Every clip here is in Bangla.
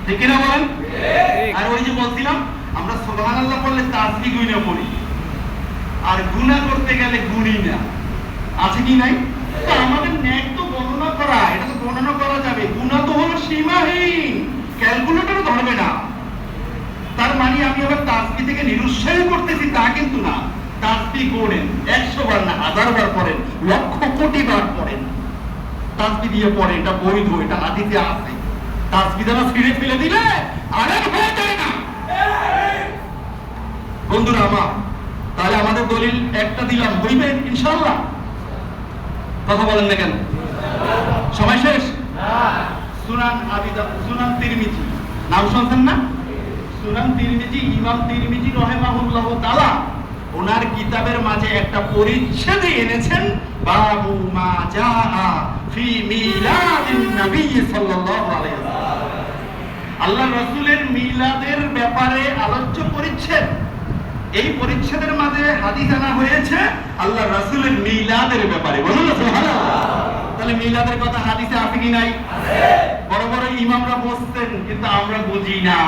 ঠিক কিনা বলেন? আর ওই যে বলছিলাম আমরা সুবহানাল্লাহ পড়লে তাসবিহ গুণা পড়ি, আর গুনাহ করতে গেলে গুনি না, আছে কি নাই? তো আমাদের নেক তো গণনা করা, এটা তো গণনা করা যাবে, গুনাহ তো হলো সীমাহীন, ক্যালকুলেটরও ধরবে না। তার মানে আমি আবার তাসবিহ থেকে নিরুৎসাহ করতেছি তা কিন্তু না। তাসবিহ করেন 100 বার না 1000 বার পড়েন, লক্ষ কোটি বার পড়েন, তাসবিহ দিয়ে পড়ে, এটা বৈধ, এটা হাদিসে আছে। তাসবিহ দ্বারা ছিঁড়ে ফেলে দিলে আরেক হয়ে যায় না। বন্ধুরা আমার, তাহলে আমাদের দলিল একটা দিলাম, হইবে ইনশাআল্লাহ? কথা বলেন না কেন? সময় শেষ? সুনান আবি দাউদ, সুনান তিরমিজি, নাম শুনছেন না? সুনান তিরমিজি, ইমাম তিরমিজি রাহিমাহুল্লাহ তাআলা ওনার কিতাবের মাঝে একটা পরিচ্ছেদে এনেছেন, বাবু মা জাআ ফি মিলাদিন নবী সাল্লাল্লাহু আলাইহি ওয়াসাল্লাম। আল্লাহর রাসূলের মিলাদের ব্যাপারে আলোচ্য পরিচ্ছেদ। এই পরিচ্ছেদের মাঝে হাদিস আনা হয়েছে আল্লাহর রাসূলের মিলাদের ব্যাপারে। বলুন না সুবহানাল্লাহ। তাহলে মিলাদের কথা হাদিসে আছে কি নাই? আছে। বড় বড় ইমামরা বলছেন, কিন্তু আমরা বুঝি না।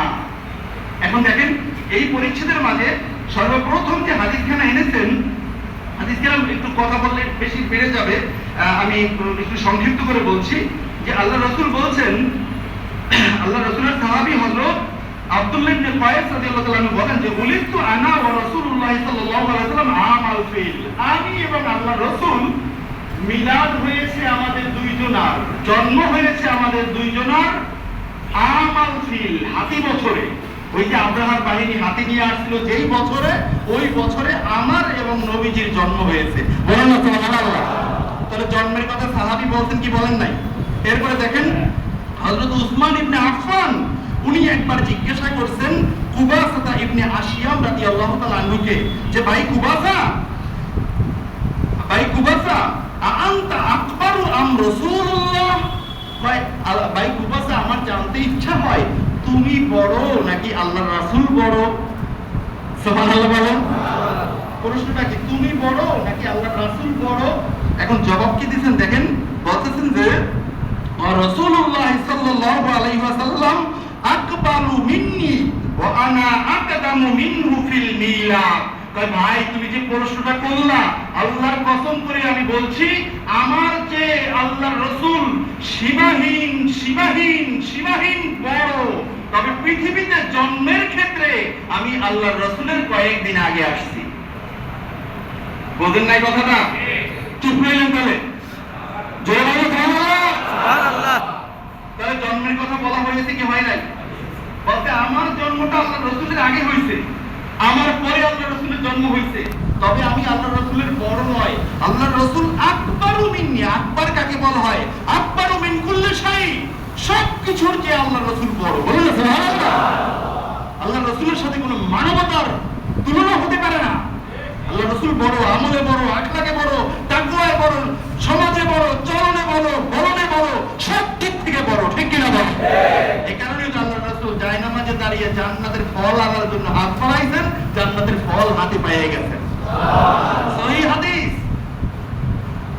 এখন দেখেন এই পরিচ্ছেদের মাঝে সর্বপ্রথম যে হাদিসখানা এনেছেন, হাদিসখানা একটু কথা বললে বেশি বেড়ে যাবে, আমি একটু সংক্ষিপ্ত করে বলছি যে আল্লাহর রাসূল বলছেন, আল্লাহর রাসূলের সাহাবী হযরত আব্দুল্লাহ ইবনে কায়েস রাদিয়াল্লাহু তাআলা আনহু বলেন যে উলিতু আনা ওয়া রাসূলুল্লাহ সাল্লাল্লাহু আলাইহি ওয়াসাল্লাম আমাল ফিল, আমি এবং আল্লাহর রাসূল মিলাদ হয়েছে আমাদের দুইজনার, জন্ম হয়েছে আমাদের দুইজনার আমাল ফিল, হাতি বছরে। ওই যে আব্রাহার বাহিনী হাতি নিয়ে আসছিল যেই বছরে, ওই বছরে আমার এবং নবীজির জন্ম হয়েছে। বলেন না সুবহানাল্লাহ। তাহলে জন্মের কথা সাহাবী বলছেন কি বলেন নাই? এরপরে দেখেন হযরত উসমান ইবনে আফফান উনি একবার জিজ্ঞাসা করছেন কুবাসা ইবনে আশিয়াম রাদিয়াল্লাহু তাআলা আনহুকে যে ভাই কুবাসা, আনতা আকবারু আম রাসূলুল্লাহ, ভাই কুবাসা আমার জানতে ইচ্ছা হয় তুমি বড় নাকি আল্লাহর রাসূল বড়? সুবহানাল্লাহ বলেন। প্রশ্নটা কি তুমি বড় নাকি আল্লাহর রাসূল বড়? এখন জবাব কি দিবেন দেখেন, বলতেছেন যে রাসূলুল্লাহ সাল্লাল্লাহু আলাইহি ওয়াসাল্লাম আকবারু মিন্নি ওয়া আনা আকদামু মিনহু ফিল মিলাদ। তাই ভাই তুমি যে প্রশ্নটা করলা, আল্লাহর কসম করে আমি বলছি আমার যে আল্লাহর রাসূল সীমাহীন বড়, তবে পৃথিবীতে জন্মের ক্ষেত্রে আমি আল্লাহর রাসূলের কয়েকদিন আগে আসছি। বুঝেন নাই কথাটা? চুপ রইলেন তাহলে? জোরে বলো সুবহানাল্লাহ। তাহলে জন্মের কথা বলা হয়েছে কি হয় নাই? বলতে আমার জন্মটা আল্লাহর রাসূলের আগে হয়েছে, আমার পরে আল্লাহর রাসূলের জন্ম হয়েছে, তবে আমি আল্লাহর রাসূলের বড় নয়। আল্লাহর রাসূল আকবারু মিন্নি, আকবার কাকে বলা হয়? আকবারু মিন কুল্লি শাই, সবকিছুর যে আল্লাহর রাসূল বড়। বলেন না সুবহানাল্লাহ। আল্লাহর রাসূলের সাথে কোনো মানবতার তুলনা হতে পারে না। আল্লাহর রাসূল বড়, আমলে বড়, আখলাকে বড়, তাকওয়ায় বড়, সমাজে বড়, চলনে বড়, বলনে বড়, সব দিক থেকে বড়। ঠিক কি না বলেন? এই কারণে আল্লাহর রাসূল জায়নামাজে দাঁড়িয়ে জান্নাতের ফল আনার জন্য হাত বাড়াইছেন, জান্নাতের ফল হাতে পেয়ে গেছেন। সুবহানাল্লাহ। সহিহ হাদিস।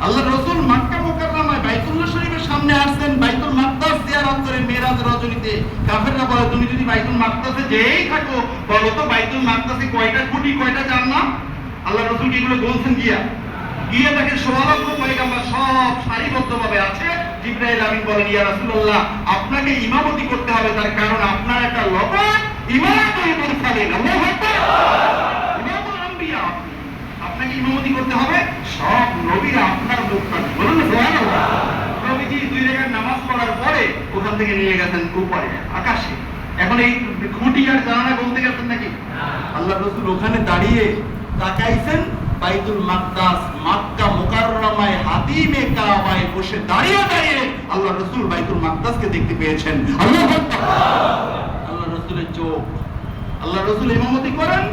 আল্লাহর রাসূল মক্কা মুকাররমায় বাইতুল্লাহ শরীফের সামনে আসছেন, বাইতুল মাকদাস জিয়ারত করে মেরাজ রজনীতে। কাফেররা বলে তুমি যদি বাইতুল মাকদাসে যেই থাকো, বলো তো বাইতুল মাকদাসে কয়টা খুঁটি, কয়টা জান্নাত? আল্লাহর রাসূল কি এগুলো বলছেন গিয়ে দেখেন সোয়ালক্ষ পয়গাম্বর সব সারিবদ্ধভাবে আছে। জিবরাইল আমিন বলেন ইয়া রাসূলুল্লাহ আপনাকে ইমামতি করতে হবে, তার কারণ আপনার একটা লবণ ইমামুল মুরসালিন, আল্লাহু আকবার, ইমামুল আম্বিয়া, আপনাকে ইমামতি করতে হবে, সব নবীরা আপনার মুক্তাদি। বলুন না সুবহানাল্লাহ। নবীজি 2 রাকাত নামাজ পড়ার পরে ওখান থেকে নিয়ে গেছেন উপরে আকাশে। এখন এই খুঁটি আর জানালা বলতে গেছেন নাকি? আল্লাহর রাসূল ওখানে দাঁড়িয়ে তাকাইছেন, বাইতুল মাকদাস মক্কা মুকাররমায় হাতিমে কাবায় বসে দাঁড়িয়ে আল্লাহর রাসূল বাইতুল মাকদাসকে দেখতে পেয়েছেন। আল্লাহু আকবার। আল্লাহর রাসূলের চোখ, আল্লাহর রাসূল ইমামতি করেন,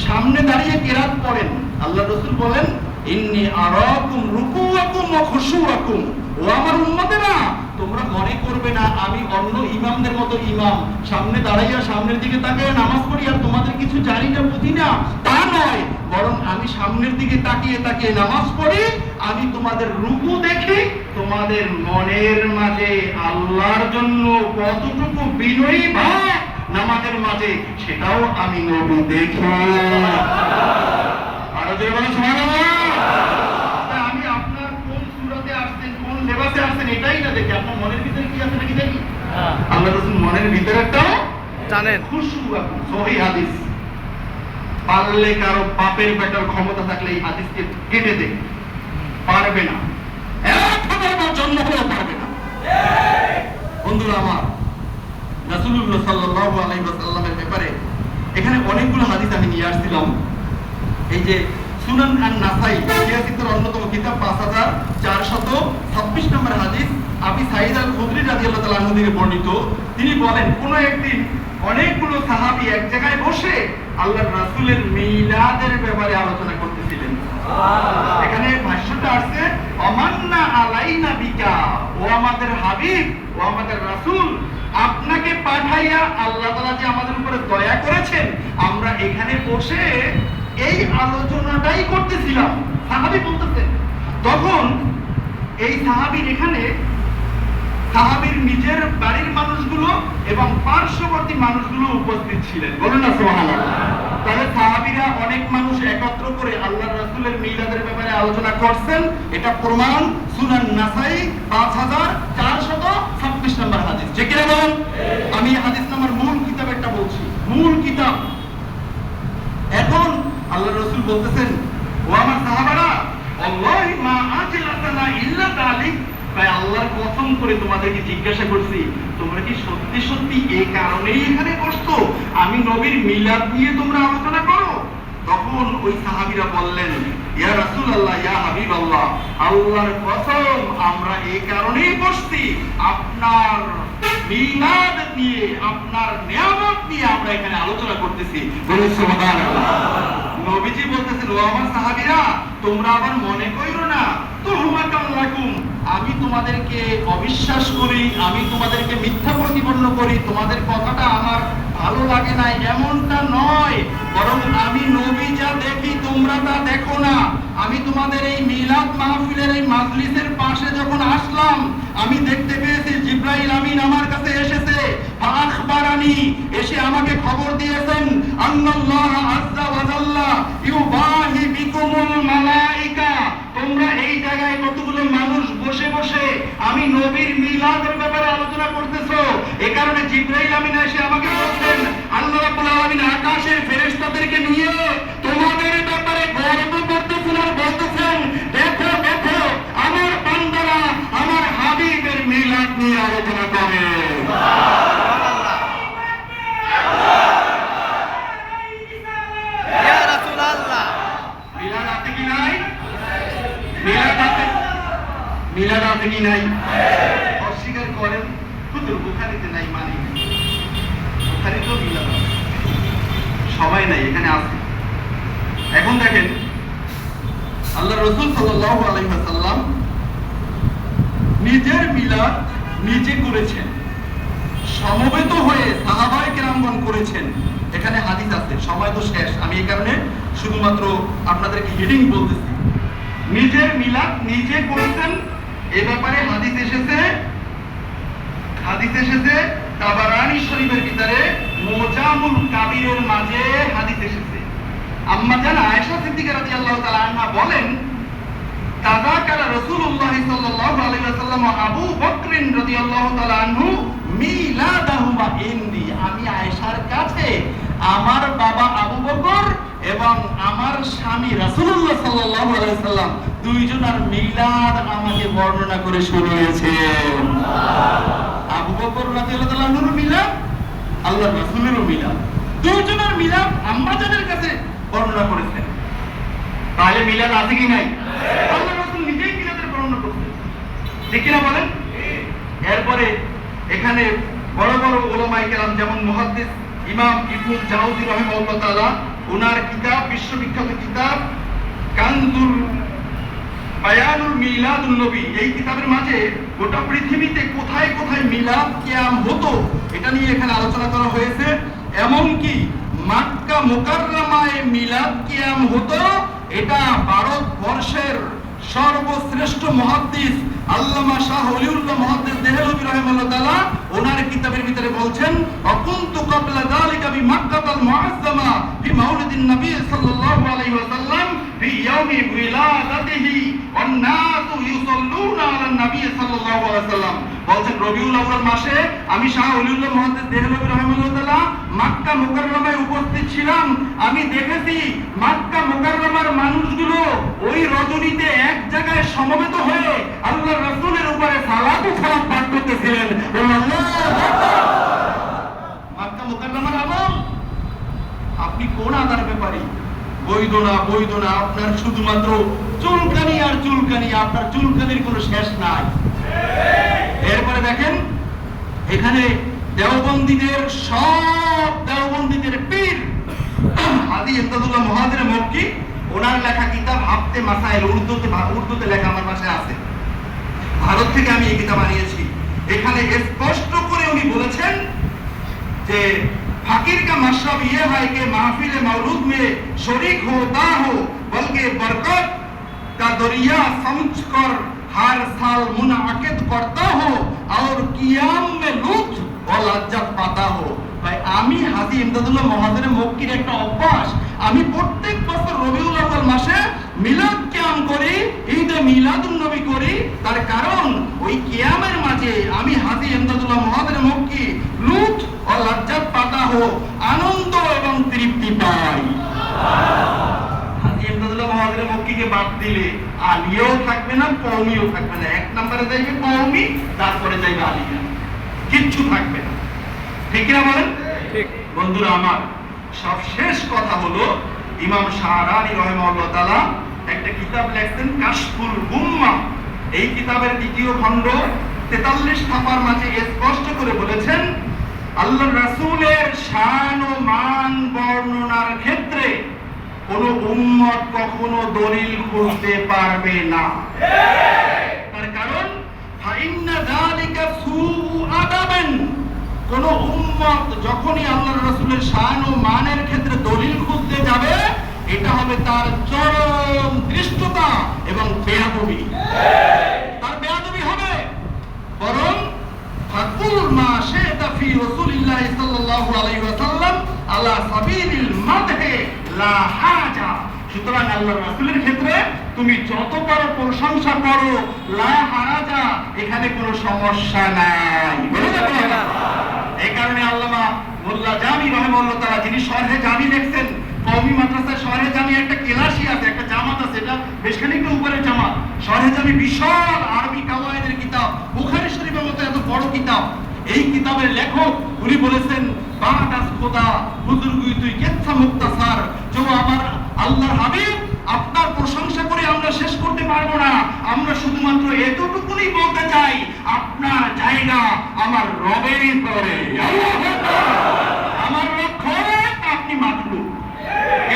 সামনে দাঁড়িয়ে কিরাত পড়েন। আল্লাহর রাসূল বলেন ইন্নী আরাকুম রুকুআকুম ওয়া খুশুআকুম, ও আমার উম্মতেরা তোমরা মনে করবে না আমি অন্য ইমামদের মতো ইমাম, সামনে দাঁড়াইয়া সামনের দিকে তাকিয়ে নামাজ পড়ি আর তোমাদের কিছু জানি না বুঝি না, তা নয়। বরং আমি সামনের দিকে তাকিয়ে তাকিয়ে নামাজ পড়ি, আমি তোমাদের রুকু দেখি, তোমাদের মনের মাঝে আল্লাহর জন্য কতটুকু বিনয়ী ভাব নামাজের মাঝে, সেটাও আমি নবী দেখি। আরো জোরে বলেন সুবহানাল্লাহ। আমি আপনার কোন সূরাতে আসছেন, কোন লেবাসে আসছেন এটাই না দেখি, আপনার মনের ভিতরে কি আছে নাকি দেখি। আল্লাহ রাসূল মনের ভিতরেরটা জানেন। খুশু এখন সহিহ হাদিস, পারলে কারো বাপের বেটার ক্ষমতা থাকলে এই হাদিসকে কেটে দে, পারবে না, একবার জন্ম হলেও পারবে না। বন্ধুরা আমার, রাসূলুল্লাহ সাল্লাল্লাহু আলাইহি ওয়াসাল্লামের ব্যাপারে এখানে অনেকগুলো হাদিস আমি নিয়ে আসছিলাম। এই যে সুনান আন-নাসাই সিয়াসিতের অন্যতম কিতাব 5426 নম্বর হাদিস, আবি সাঈদ আল-খুদরি রাদিয়াল্লাহু তাআলা আনহু থেকে বর্ণিত। তিনি বলেন, কোন একদিন অনেকগুলো সাহাবী এক জায়গায় বসে আল্লাহর রাসূলের মিলাদের ব্যাপারে আলোচনা করতেছিলেন। এখানে ভাষ্যটা আছে, অমান্না আলাইনা বিকা, ও আমাদের হাবিব, ও আমাদের রাসূল, আপনাকে পাঠাইয়া আল্লাহ তাআলা যে আমাদের উপরে দয়া করেছেন, আমরা এখানে বসে এই আলোচনাটাই করতেছিলাম। সাহাবী বলতেছেন, তখন এই সাহাবীর এখানে সাহাবীর নিজের বাড়ির মানুষগুলো এবং পার্শ্ববর্তী মানুষগুলো উপস্থিত ছিলেন। বলুন না সুবহানাল্লাহ। তাহলে সাহাবীরা অনেক মানুষ একত্র করে আল্লাহর রাসূলের মিলাদের ব্যাপারে আলোচনা করছেন, এটা প্রমাণ সুনান নাসাই 5426 নম্বর হাদিস। যে কিনা বলেন, আমি হাদিস নাম্বার মূল কিতাব একটা বলছি, মূল কিতাব। এখন আল্লাহর রাসূল বলতেছেন, ও আমার সাহাবারা, আল্লাহি মা আজলাতানা ইল্লা যালিক, তাই আল্লাহর কসম করে তোমাদেরকে জিজ্ঞাসা করছি, তোমরা কি সত্যি সত্যি এই কারণেই এখানে বসছো, আমি নবীর মিলাদ নিয়ে তোমরা আলোচনা করো? তখন ওই সাহাবীরা বললেন, ইয়া রাসূলুল্লাহ, ইয়া হাবিবাল্লাহ, আল্লাহর কসম আমরা এই কারণেই বসছি, আপনার মিলাদ নিয়ে, আপনার নিয়ামত নিয়ে আমরা এখানে আলোচনা করতেছি। বলুন সুবহানাল্লাহ। নবীজি বলতেছেন, ও আমার সাহাবীরা, তোমরা আবার মনে কইরো না তুহমাতাল লাকুম, আমি তোমাদেরকে অবিশ্বাস করি, আমি তোমাদেরকে মিথ্যা প্রতিপন্ন করি, তোমাদের কথাটা আমার ভালো লাগে না, এমনটা নয়, বরং আমি নবী যা দেখি তোমরা তা দেখো না। আমি তোমাদের এই মিলাদ মাহফিলের এই মাজলিসের পাশে যখন আসলাম, আমি দেখতে পেয়েছি জিবরাইল আমিন আমার কাছে এসেছে, আখবারানি, এসে আমাকে খবর দিয়েছেন, আল্লাহ আযজা ওয়া জাল্লা ইউবাহি বিকুমুল মালাইকা, তোমরা এই জায়গায় কতগুলো মানুষ বসে বসে আমি নবীর মিলাদের ব্যাপারে আলোচনা করতেছো, এই কারণে জিবরাইল আমিন এসে আমাকে বলছেন, আল্লাহ রাব্বুল আলামিন আকাশের ফেরেশতাদেরকে নিয়ে তোমাদের ব্যাপারে গর্ব করতেছেন আর বলতেছেন, দেখো দেখো আমার বান্দারা আমার হাবিবের মিলাদ নিয়ে আলোচনা করে। ইয়া রাসূলুল্লাহ, মিলাদ আছে কি নাই? মিলাদ আছে, মিলাদ আছে কি নাই? অস্বীকার করেন, হুজুর বুখারীতে নাই, মানে বুখারীতেও মিলাদ আছে, সবাই নাই, এখানে আছে। এখন দেখেন, আল্লাহ রাসূল সাল্লাল্লাহু আলাইহি ওয়াসাল্লাম নিজের মিলাদ নিজে করেছেন, সমবেত হয়ে সাহাবায়ে কেরামগণ করেছেন। এখানে হাদিস আছে, সময় তো শেষ, আমি এই কারণে শুধুমাত্র আপনাদেরকে হেডিং বলতেছি। নিজের মিলাদ নিজে করেছেন, এ ব্যাপারে হাদিস এসেছে তাবারানী শরীফের ভিতরে মুজামুল কাবিরের মাঝে হাদিস এসেছে। আম্মা জান আয়েশা সিদ্দিকা রাদিয়াল্লাহু তাআলা আনহা বলেন, তাযাকারা রাসূলুল্লাহ সাল্লাল্লাহু আলাইহি ওয়াসাল্লাম আবু বকর রাদিয়াল্লাহু তাআলা আনহু মিলাদাহুমা ইনদি, আমি আয়েশার কাছে আমার বাবা আবু বকর এবং আমার স্বামী রাসূলুল্লাহ সাল্লাল্লাহু আলাইহি ওয়াসাল্লাম দুইজনের মিলাদ আমাকে বর্ণনা করে শুনিয়েছেন। আবু বকর রাদিয়াল্লাহু তাআলা আনহুর মিলাদ, আল্লাহর রাসূলেরও মিলাদ, দুইজনের মিলাদ আম্মা জানের কাছে বর্ণনা করেছেন। তাহলে মিলাদ আছে কি নাই? আল্লাহর রাসূল নিজেই মিলাদের বর্ণনা করেছেন, ঠিক কি না বলেন? এরপরে এখানে বড় বড় উলামায়ে কেরাম, যেমন মুহাদ্দিস ইমাম ইবনে জাওজি রাহিমাহুল্লাহ তাআলা, ওনার কিতাব, বিশ্ববিখ্যাত কিতাব কানজুল বায়ানুল মিলাদুন নবী, এই কিতাবের মাঝে গোটা পৃথিবীতে কোথায় কোথায় মিলাদ কিয়াম হতো এটা নিয়ে এখানে আলোচনা করা হয়েছে। এমনকি মক্কা মুকাররমায় মিলাদ কিয়াম হতো, এটা ভারতবর্ষের সর্বশ্রেষ্ঠ মুহাদ্দিস আল্লামা শাহ ওলিউল্লাহ মুহাদ্দিস দেহলভী রাহিমাহুল্লাহ তাআলা ওনার কিতাবের ভিতরে বলছেন, অকুনতু ক্বাবলা যালিকা বিমাক্কাতাল মুআজ্জামা ফি মাউলিদিন নবী সাল্লাল্লাহু আলাইহি ওয়াসাল্লাম ফি ইয়াউমি উইলাদাতিহি ওয়ান নাসু ইউসাল্লুনা আলান নবী সাল্লাল্লাহু আলাইহি ওয়াসাল্লাম। বলছেন রবিউল আউয়াল মাসে আমি শাহ ওলিউল্লাহ মুহাদ্দিস দেহলভী রাহিমাহুল্লাহ তাআলা মক্কা মুকাররমায় উপস্থিত ছিলাম। আমি দেখেছি মক্কা মুকাররমার মানুষগুলো ওই রজনীতে এক জায়গায় সমবেত হয়ে আল্লাহর রাসূলের উপরে সালাত ও সালাম পাঠ করতেছিলেন। মক্কা মুকাররমার আমল আপনি কোন আদার ব্যাপারে বৈধ না, আপনার শুধুমাত্র চুলকানি আর চুলকানি, আপনার চুলকানির কোনো শেষ নাই। এরপরে দেখেন এখানে দেওবন্দীদের সব দেওবন্দীদের পীর হাজী ইমদাদুল্লাহ মুহাজির মক্কি, ওনার লেখা কিতাব হাফতে মাসাইল উর্দুতে লেখা আমার পাশে আছে। ভারত থেকে আমি এই কিতাব আনিয়েছি। এখানে স্পষ্ট করে উনি বলেছেন যে फकीर का मशरब ये है कि महफिल मौलूद में शरीक होता हो, बल्कि बरकत का दरिया समझकर हर साल मुनाकिद करता हो और कियाम में लुत्फ और लज्जत पाता हो। भाई আমি হাজী ইমদাদুল্লাহ মুহাজির মক্কির একটা অভ্যাস, আমি প্রত্যেক বছর রবিউল আউয়াল মাসে মিলাদ কিয়াম করি, ঈদে মিলাদুন নবী করি। তার কারণ ওই কিয়ামের মাঝে আমি হাজী ইমদাদুল্লাহ মুহাজির মক্কি লুৎফ ও লজ্জত পাতা হো, আনন্দ এবং তৃপ্তি পাই। হাজী ইমদাদুল্লাহ মুহাজির মক্কিকে বাদ দিলে আলিয়াও থাকবে না, কওমিও থাকবে না। এক নম্বরে যাইবে কওমি, তারপরে যাইবে আলিয়া, কিচ্ছু থাকবে না। ঠিক না বলেন? ঠিক। বন্ধুরা আমার, সবশেষ কথা হলো ইমাম শাহরানি রাহিমাহুল্লাহ তাআলা একটা কিতাব লিখছেন কাশফুল গুম্মা। এই কিতাবের দ্বিতীয় খণ্ড 43 ছাপার মাঝে স্পষ্ট করে বলেছেন, আল্লাহর রাসূলের শান ও মান বর্ণনার ক্ষেত্রে কোন উম্মত কখনো দলিল খুঁজতে পারবে না। তার কারণ ফাইন্না যালিকা সুউ আদাবান, কোন উম্মত যখনই আল্লাহর রাসূলের শান ও মানের ক্ষেত্রে দলিল খুঁজতে যাবে, এটা হবে তার চরম দৃষ্টতা এবং বেয়াদবি। তার বেয়াদবি হবে। বরং ফাকুল মা শাইতা ফি রাসূলিল্লাহ সাল্লাল্লাহু আলাইহি ওয়াসাল্লাম আলা সাবিলিল মাদহি লা হাজা। সুতরাং আল্লাহর রাসূলের ক্ষেত্রে তুমি যত পারো প্রশংসা করো, লা হারাজা, এখানে কোনো সমস্যা নাই। এই কারণে আল্লামা মোল্লা জামি রাহিমাহুল্লাহ তাআলা, যিনি শরহে জামি লিখছেন, কওমি মাদ্রাসায় শরহে জামি একটা ক্লাসই আছে, একটা জামাত আছে, এটা বেশ খানিকটা উপরের জামাত। শরহে জামি বিশাল আরবি কাওয়ায়েদের কিতাব, বুখারী শরীফের মতো এত বড় কিতাব। এই কিতাবের লেখক উনি বলেছেন, বাদাস খোদা বুজুর্গই তুই কেচ্ছা মুক্তাসার, যে আমার আল্লাহর হাবিব আপনার প্রশংসা করে আমরা শেষ করতে পারবো না। আমরা শুধুমাত্র এতটুকুনি বলতে চাই, আপনার জায়গা আমার রবেরই পরে, আমার রক্ষক, আপনি মাতলুব।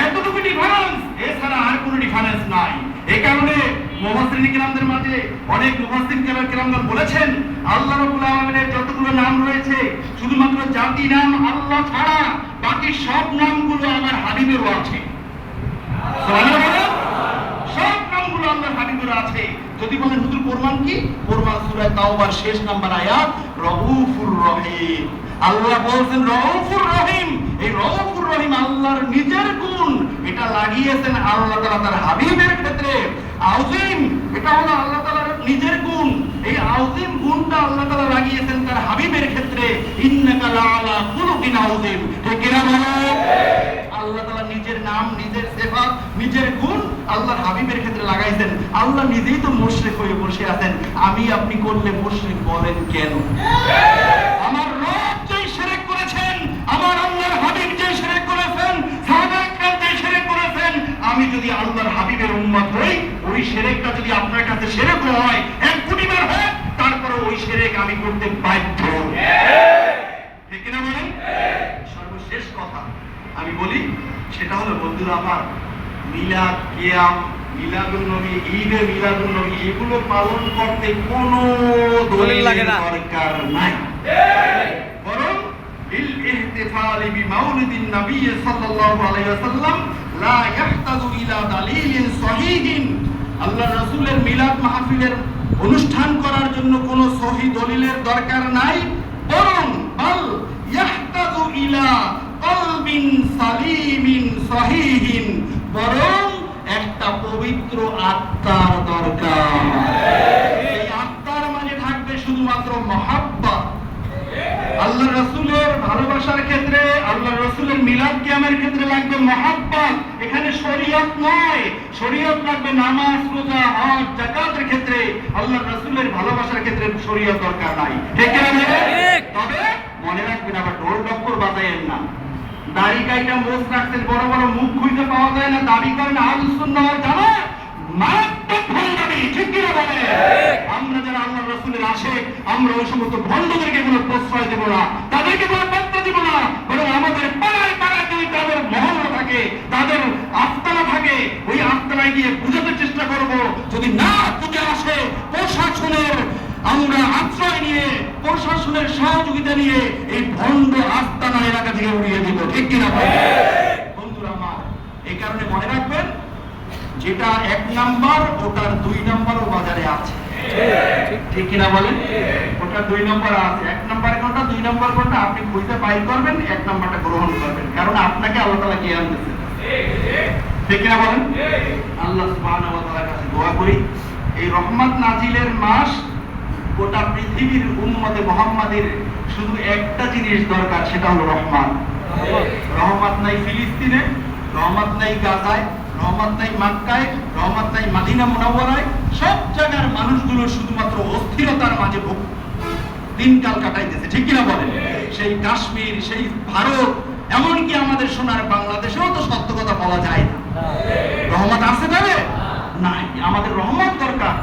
এতটুকু ডিফারেন্স, এছাড়া আর কোনো ডিফারেন্স নাই। এই কারণে মুফাসসিরিন কিরামদের মাঝে অনেক মুফাসসিরিন কিরামগণ বলেছেন, আল্লাহ রাব্বুল আলামিনের যতগুলো নাম রয়েছে, শুধুমাত্র জাতি নাম আল্লাহ ছাড়া বাকি সব নামগুলো আমার হাবিবেরও আছে। সুবহানাল্লাহ, সব নামগুলো আল্লাহর হাবিবের আছে। যদি বলেন হুজুর প্রমাণ কি? প্রমাণ সূরা তাওবার শেষ নাম্বার আয়াত, রউফুর রহিম। আল্লাহ বলেন রউফুর রহিম। এই রউফুর রহিম আল্লাহর নিজের গুণ, এটা লাগিয়েছেন আল্লাহ তাআলা তার হাবিবের ক্ষেত্রে। আযীম, এটা হলো আল্লাহ তাআলার নিজের গুণ। এই আযীম গুণটা আল্লাহ তাআলা লাগিয়েছেন তার হাবিবের ক্ষেত্রে। ইন্নাকা লাআলা খুলুকিন আযীম। ঠিক কি না বলেন? আল্লাহ তাআলা নিজের নাম, নিজের সিফাত, নিজের গুণ আল্লাহর হাবিবের ক্ষেত্রে লাগাইছেন। আল্লাহ নিজেই তো মুশরিক হয়ে বসে আছেন, আমি আপনি করলে মুশরিক বলেন কেন? আমার রব যেই শিরক করেছেন, আমার আল্লাহর হাবিব যেই শিরক করেছেন, সাহাবায়ে কেরাম যেই শিরক করেছেন, আমি যদি আল্লাহর হাবিবের উম্মত হই, ওই শিরকটা যদি আপনার কাছে শিরক হয়, এক কোটিবার হয়, তারপরে ওই শিরক আমি করতে বাধ্য। ঠিক না বলেন? সর্বশেষ কথা আমি বলি, সেটা হলো বন্ধুরা আমার, মিলাদ কিয়াম, মিলাদুন নবী, ঈদে মিলাদুন নবী, এগুলো পালন করতে কোনো দলিল লাগে না, দরকার নাই। বরং বিল ইহতিফাল তালিবি মাউলিদিন নবী সাল্লাল্লাহু আলাইহি ওয়াসাল্লাম লা ইয়াহতাজু ইলা দালিলিন সহিহিন। আল্লাহর রাসূলের মিলাদ মাহফিলের অনুষ্ঠান করার জন্য কোনো সহিহ দলিলের দরকার নাই, বরং বাল ইয়াহতাজু ইলা কলবিন সালিমিন সহিহিন, বরং একটা পবিত্র আত্মার দরকার। এই আত্মার মাঝে থাকবে শুধুমাত্র মহাব্বত। আল্লাহ রাসূলের ভালোবাসার ক্ষেত্রে, আল্লাহ রাসূলের মিলাদ কিয়ামের ক্ষেত্রে লাগবে মহাব্বত। এখানে শরীয়ত নয়, শরীয়ত লাগবে নামাজ, রোজা, হজ, যাকাতের ক্ষেত্রে। আল্লাহ রাসূলের ভালোবাসার ক্ষেত্রে শরীয়ত দরকার নাই, ঠিক কি না? তবে মনে রাখবেন, আবার ঢোল ডক্কর বাজায়েন না। দাড়ি কাইটা মোচ রাখছেন, বড় বড় মুখ খুঁজে পাওয়া যায় না, দাবি করেন আহলুস সুন্নাহ ওয়াল জামাত, মারাত্মক ভণ্ডামি, ঠিক কি না বলে? আমরা যারা আল্লাহর রাসূলের আশিক, আমরা ওই সমস্ত ভণ্ডদেরকে কোনো প্রশ্রয় দেব না, তাদেরকে কোনো পাত্তা দেব না, বরং আমাদের পাড়ায় পাড়ায় যদি তাদের মহল্লা থাকে, তাদের আস্তানা থাকে, ওই আস্তানায় গিয়ে বুঝাতে চেষ্টা করব। যদি না বুঝে আসে, প্রশাসনের আমরা আশ্রয় নিয়ে, প্রশাসনের সহযোগিতা নিয়ে এই ভণ্ড আস্তানা এলাকা থেকে উড়িয়ে দিব, ঠিক কিনা? বন্ধুরা আমার, এই কারণে মনে রাখবেন, যেটা 1 নাম্বার ওটার 2 নাম্বারও বাজারে আছে, ঠিক কিনা বলেন? ওটার 2 নাম্বার আছে। 1 নাম্বার কোনটা, 2 নাম্বার কোনটা আপনি বুঝতে বাইর করবেন, 1 নাম্বারটা গ্রহণ করবেন, কারণ আপনাকে আল্লাহ তাআলা জ্ঞান দিয়েছেন, ঠিক কিনা বলেন? আল্লাহ সুবহানাহু ওয়া তাআলার কাছে দোয়া করি, এই রহমত নাজিলের মাস গোটা পৃথিবীর উম্মতে মুহাম্মাদের শুধু একটা জিনিস দরকার, সেটা হলো রহমত। রহমত নাই ফিলিস্তিনে, রহমত নাই গাজায়, রহমত নাই মক্কায়, রহমত নাই মদিনা মুনাওয়ারায়। সব জায়গার মানুষগুলো শুধুমাত্র অস্থিরতার মাঝে দিনকাল কাটাইতেছে, ঠিক কিনা বলেন? সেই কাশ্মীর, সেই ভারত, এমনকি আমাদের সোনার বাংলাদেশেও তো সত্য কথা বলা যায় না। রহমত আছে তবে নাই, আমাদের রহমত দরকার।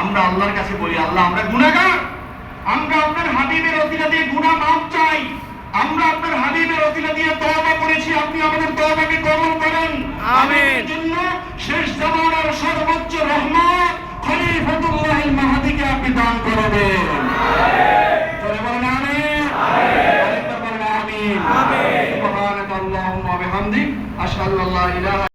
আমরা আল্লাহর কাছে বলি, আল্লাহ আমরা গুনাহগার, আমরা আপনার হাবিবের ওসিলা দিয়ে গুনাহ মাফ চাই, আমরা আপনার হাবিবের ওসিলা দিয়ে তওবা করেছি, আপনি আমাদের তওবাকে কবুল করেন, আমিন। জন্য শেষ জামানার সর্বোচ্চ রহমত খলিফাতুল্লাহিল মাহদিকে আপনি দান করবেন, চলে বলেন আমিন, আমিন, আমিন। সুবহানাকাল্লাহুম্মা ওয়া বিহামদিক, আশহাদু আল্লা ইলাহা